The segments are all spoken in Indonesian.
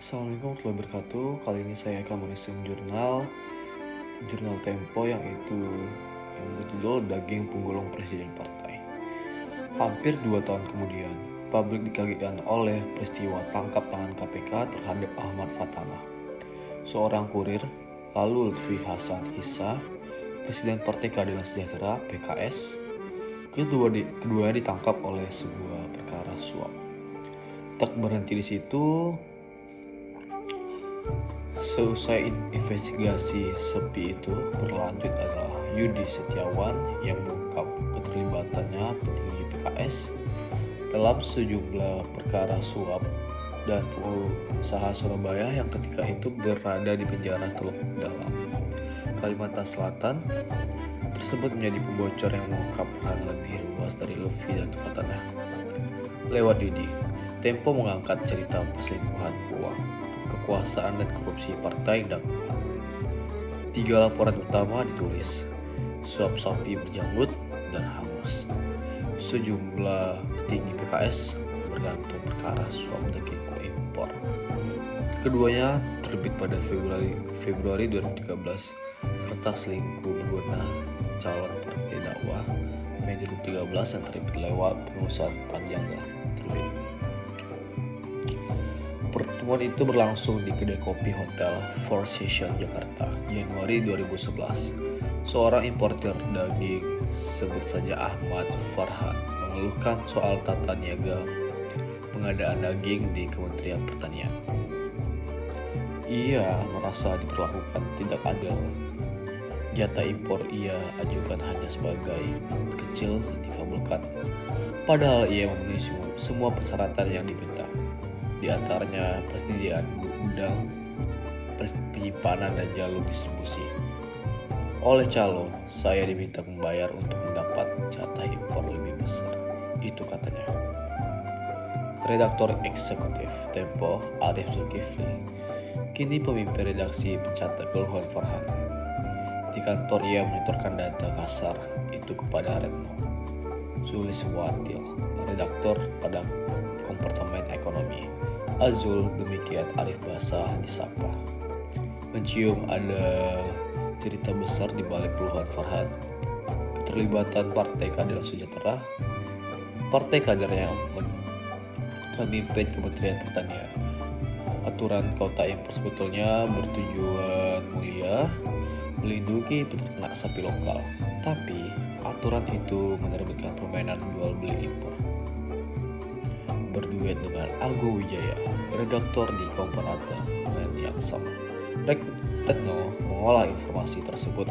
Assalamualaikum warahmatullahi wabarakatuh. Kali ini saya akan mereview jurnal Tempo yang berjudul Daging Penggulung Presiden Partai. Hampir 2 tahun kemudian, publik dikagetkan oleh peristiwa tangkap tangan KPK terhadap Ahmad Fatanah, seorang kurir, lalu Lutfi Hasan Hissa, Presiden Partai Keadilan Sejahtera (PKS). Keduanya ditangkap oleh sebuah perkara suap. Tak berhenti di situ. Seusai investigasi sepi itu berlanjut adalah Yudi Setiawan yang mengungkap keterlibatannya petinggi PKS dalam sejumlah perkara suap dan pengusaha Surabaya yang ketika itu berada di penjara Teluk Dalam, Kalimantan Selatan. Tersebut menjadi pembocor yang mengungkap peran lebih luas dari Lutfi dan Fatanah. Lewat Yudi, Tempo mengangkat cerita perselingkuhan uang, kekuasaan dan korupsi partai dakwah. 3 laporan utama ditulis: suap sapi berjanggut dan hangus. Sejumlah petinggi PKS bergantung perkara suap daging kue impor. Keduanya terbit pada Februari 2013 serta selingkuh berbenah calon partai dakwah Mei 2013 yang terbit lewat perusahaan panjang dan terbit. Pertemuan itu berlangsung di kedai kopi Hotel Four Seasons Jakarta, Januari 2011. Seorang importer daging, sebut saja Ahmad Farhan, mengeluhkan soal tata niaga pengadaan daging di Kementerian Pertanian. Ia merasa diperlakukan tidak adil. Jatah impor ia ajukan hanya sebagai kecil dikabulkan, padahal ia memenuhi semua persyaratan yang diminta, di antaranya persediaan gudang, penyimpanan dan jalur distribusi. Oleh calo, saya diminta membayar untuk mendapat jatah impor lebih besar, itu katanya. Redaktor Eksekutif Tempo, Arif Zulkifli, kini pemimpin redaksi mencatat keluhan Farhan. Di kantor ia menyetorkan data kasar itu kepada Retno Suliswatil, redaktor pada Kompartemen Ekonomi. Azul, demikian Arif Basah disapa. Mencium ada cerita besar di balik keluhan Farhan. Keterlibatan Partai Keadilan Sejahtera, partai kadernya memimpin Kementerian Pertanian. Aturan kota impor sebetulnya bertujuan mulia, melindungi peternak sapi lokal, tapi aturan itu menerbitkan permainan jual beli impor. Berduet dengan Ago Wijaya, redaktor di Komparata yang sama. Retno mengolah informasi tersebut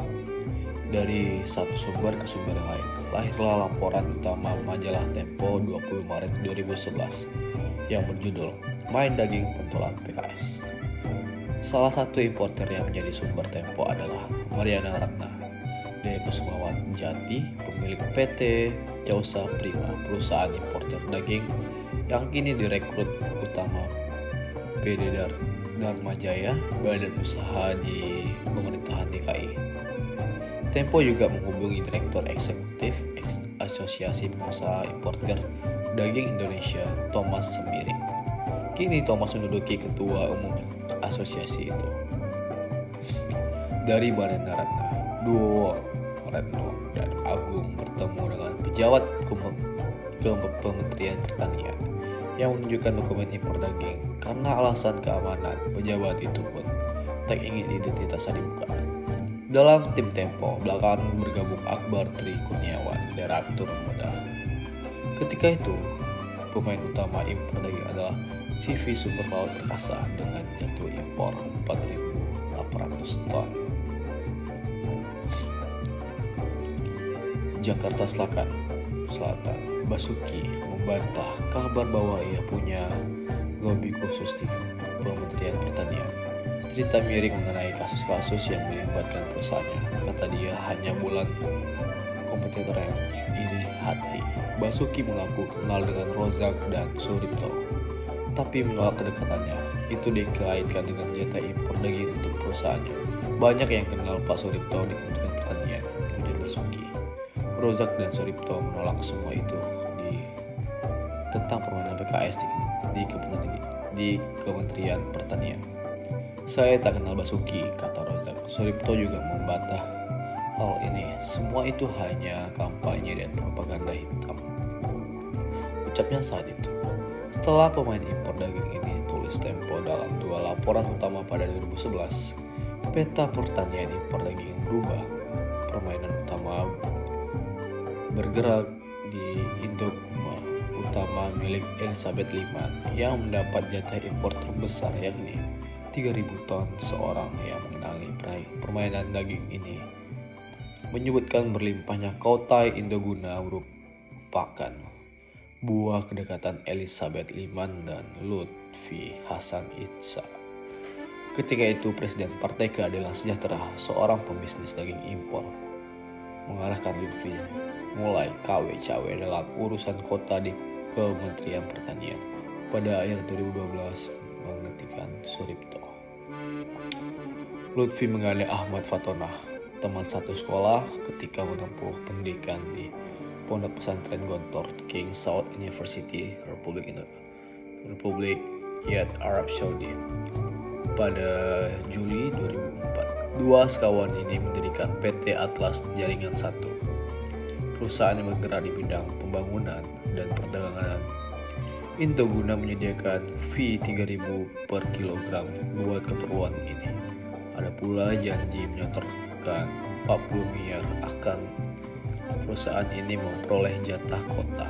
dari satu sumber ke sumber yang lain. Lahirlah laporan utama majalah Tempo 20 Maret 2011 yang berjudul Main Daging Pentolan PKS. Salah satu importer yang menjadi sumber Tempo adalah Mariana Ratna Dekusumawati Jati, pemilik PT Causa Prima, perusahaan importer daging yang kini direkrut utama PD Dharma Jaya, badan usaha di pemerintahan DKI. Tempo juga menghubungi Direktur Eksekutif Asosiasi Pengusaha Importer Daging Indonesia, Thomas Sembiring. Kini Thomas menduduki ketua umum asosiasi itu. Dari Badan Ratna, duo Retno dan Agung bertemu dengan pejabat Kementerian Pertanian yang menunjukkan dokumen impor daging. Karena alasan keamanan, pejabat itu pun tak ingin identitasnya dibuka. Dalam tim Tempo, belakangan bergabung Akbar Tri Kurniawan, Direktur Muda. Ketika itu, pemain utama impor daging adalah CV Sumber Laut Perkasa dengan jatuh impor 4.800 ton. Jakarta Selatan, Basuki membantah kabar bahwa ia punya lobby khusus di Kementerian Pertanian. Cerita miring mengenai kasus-kasus yang melibatkan perusahaannya. Kata dia hanya bulan kompetitor yang iri hati. Basuki mengaku kenal dengan Rozak dan Suripto, tapi menolak kedekatannya. Itu dikaitkan dengan jatah impor daging untuk perusahaannya. Banyak yang kenal Pak Suripto di Kementerian Pertanian, ujar Basuki. Rozak dan Suripto menolak semua itu tentang permainan PKS di di Kementerian Pertanian. Saya tak kenal Basuki, kata Rozak. Suripto juga membantah hal ini. Semua itu hanya kampanye dan propaganda hitam, ucapnya saat itu. Setelah pemain impor daging ini, tulis Tempo dalam 2 laporan utama pada 2011, peta pertanian impor daging berubah. Permainan utama bergerak di Indoguma utama milik Elizabeth Liman yang mendapat jatah impor terbesar, yakni 3.000 ton. Seorang yang mengenali permainan daging ini menyebutkan berlimpahnya Koutai Indoguna merupakan buah kedekatan Elizabeth Liman dan Lutfi Hasan Itza. Ketika itu Presiden Partai Keadilan Sejahtera, seorang pembisnis daging impor, mengarahkan Lutfi mulai cawe-cawe dalam urusan kota di Kementerian Pertanian. Pada akhir 2012 menghentikan Suripto. Lutfi menggandeng Ahmad Fatona, teman satu sekolah ketika menempuh pendidikan di Pondok Pesantren Gontor King Saud University, Republik Yad Arab Saudi. Pada Juli 2004, dua sekawan ini mendirikan PT Atlas Jaringan 1, perusahaan yang bergerak di bidang pembangunan dan perdagangan. Indoguna menyediakan fee 3.000 per kilogram buat keperluan ini. Ada pula janji menyetorkan 40 miliar akan perusahaan ini memperoleh jatah kota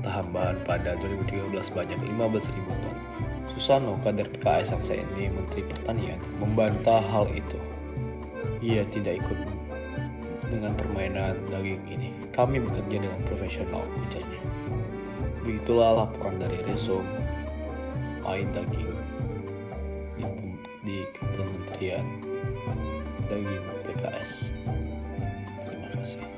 tambahan pada 2013 banyak 15.000 ton. Susano, kader PKS Aksa ini, Menteri Pertanian, membantah hal itu. Ia tidak ikut dengan permainan daging ini. Kami bekerja dengan profesional, ujarnya. Begitulah laporan dari Resum Main Daging di Kementerian Daging PKS. Terima kasih.